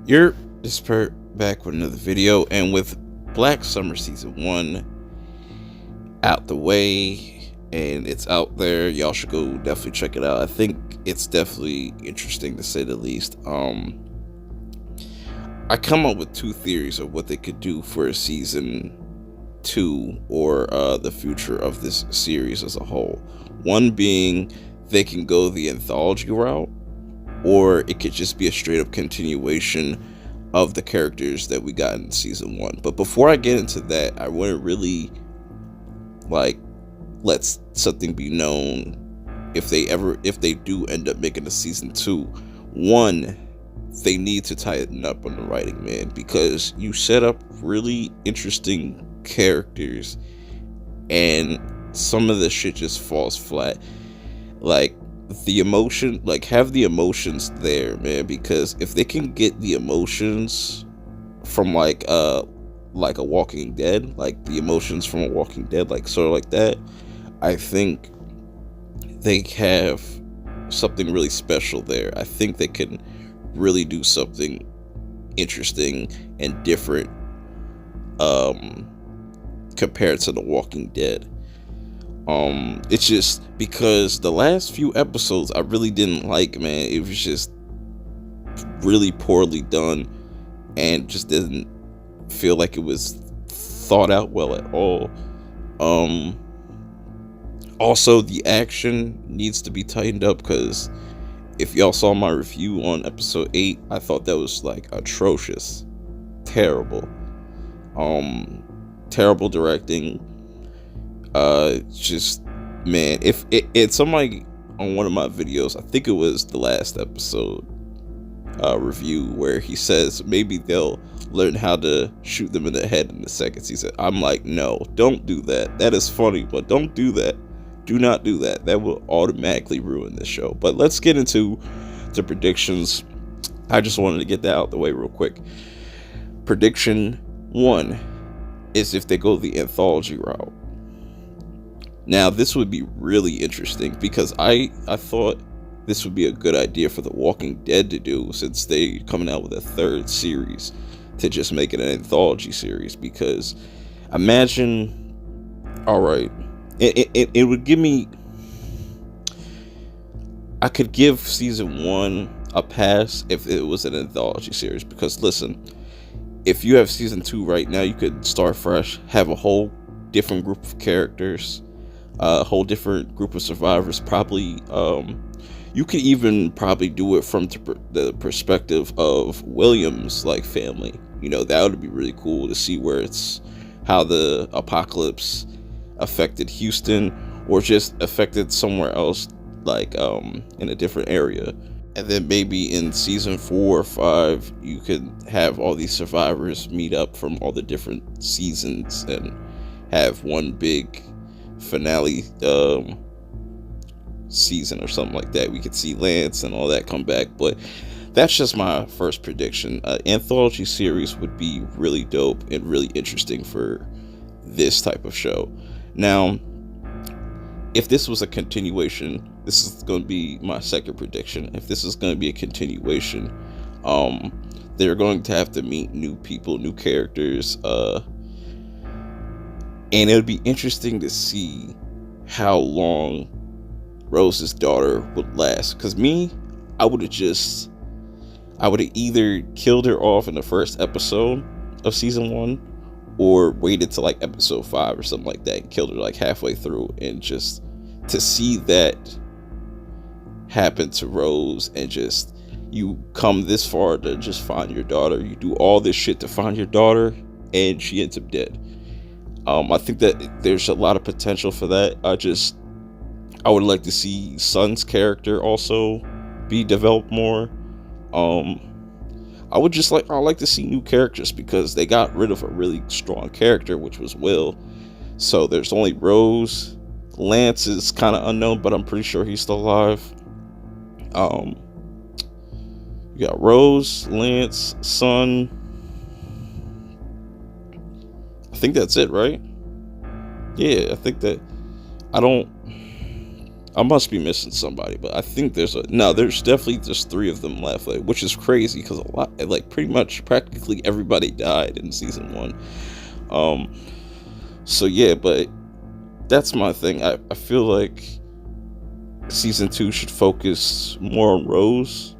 You're just back with another video, and with Black Summer Season 1 out the way, and it's out there, y'all should go definitely check it out. I think it's definitely interesting, to say the least. I come up with two theories of what they could do for Season 2, or the future of this series as a whole. One being, they can go the anthology route, or it could just be a straight up continuation of the characters that we got in Season 1. But before I get into that, I want to really let something be known. If they do end up making a Season 2, one, they need to tighten up on the writing, man, because you set up really interesting characters and some of the shit just falls flat. The emotion, have the emotions there, man, because if they can get the emotions from like a Walking Dead, the emotions from a Walking Dead, sort of like that, I think they have something really special there. I think they can really do something interesting and different compared to the Walking Dead. It's just because the last few episodes I really didn't like, man. It was just really poorly done and just didn't feel like it was thought out well at all. Also, the action needs to be tightened up, because if y'all saw my review on episode 8, I thought that was atrocious. Terrible. Terrible directing. Just, man, if it's somebody on one of my videos, I think it was the last episode review, where he says maybe they'll learn how to shoot them in the head in the second season. I'm like, no, don't do that. That is funny, but don't do that. Do not do that. That will automatically ruin this show. But let's get into the predictions. I just wanted to get that out the way real quick. Prediction 1 is if they go the anthology route. Now, this would be really interesting, because I thought this would be a good idea for The Walking Dead to do, since they're coming out with a 3rd series, to just make it an anthology series. Because imagine, alright, it would give me, I could give Season 1 a pass if it was an anthology series, because listen, if you have Season 2 right now, you could start fresh, have a whole different group of characters, a whole different group of survivors. Probably you could even probably do it from the perspective of William's family. That would be really cool to see where it's how the apocalypse affected Houston, or just affected somewhere else, in a different area. And then maybe in Season 4 or 5, you could have all these survivors meet up from all the different seasons and have one big finale season or something like that. We could see Lance and all that come back. But that's just my first prediction. Anthology series would be really dope and really interesting for this type of show. Now, if this was a continuation, this is going to be my second prediction. If this is going to be a continuation, they're going to have to meet new people, new characters, and it would be interesting to see how long Rose's daughter would last. Because I would have either killed her off in the first episode of Season 1, or waited to episode 5 or something like that and killed her halfway through. And just to see that happen to Rose, and just you come this far to just find your daughter, you do all this shit to find your daughter, and she ends up dead. I think that there's a lot of potential for that. I would like to see Sun's character also be developed more. I'd like to see new characters, because they got rid of a really strong character, which was Will. So there's only Rose. Lance is kind of unknown, but I'm pretty sure he's still alive. We got Rose, Lance, Sun. I think that's it, right? Yeah, I think that I must be missing somebody, but I think there's definitely just 3 of them left, like, which is crazy because a lot, like, pretty much practically everybody died in season 1. So yeah, but that's my thing. I feel like season 2 should focus more on Rose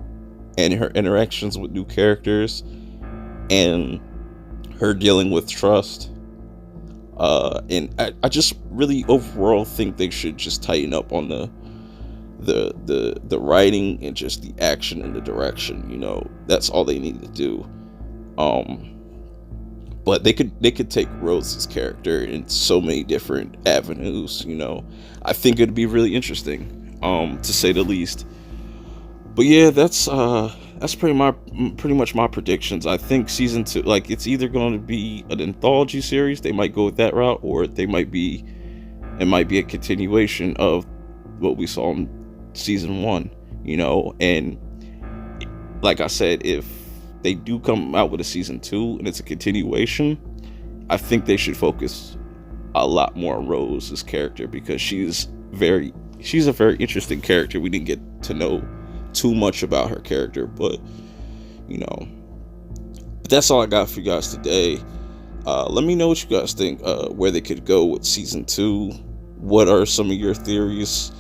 and her interactions with new characters and her dealing with trust. And I just really overall think they should just tighten up on the writing and just the action and the direction. You know, that's all they need to do. But they could take Rose's character in so many different avenues. You know, I think it'd be really interesting, to say the least. But yeah, that's pretty much my predictions. I think season 2, like, it's either going to be an anthology series, they might go with that route, or it might be a continuation of what we saw in season 1, you know. And like I said, if they do come out with a season 2 and it's a continuation, I think they should focus a lot more on Rose's character, because she's a very interesting character. We didn't get to know too much about her character, but you know, that's all I got for you guys today. Let me know what you guys think, where they could go with season 2. What are some of your theories?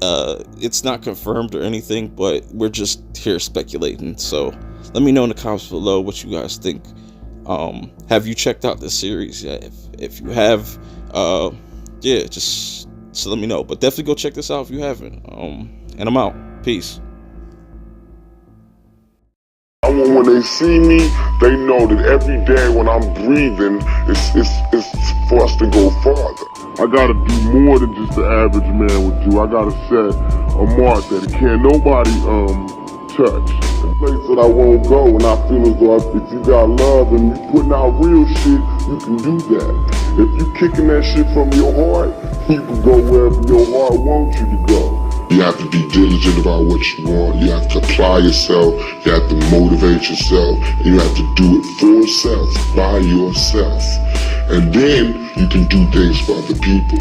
It's not confirmed or anything, but we're just here speculating. So let me know in the comments below what you guys think. Have you checked out this series yet? If you have, yeah, just so let me know. But definitely go check this out if you haven't. And I'm out. Peace. When they see me, they know that every day when I'm breathing, it's for us to go farther. I gotta do more than just the average man would do. I gotta set a mark that can't nobody touch. A place that I won't go, and I feel as though if you got love and you putting out real shit, you can do that. If you kicking that shit from your heart, you can go wherever your heart wants you to go. You have to be diligent about what you want. You have to apply yourself. You have to motivate yourself. And you have to do it for yourself, by yourself. And then you can do things for other people.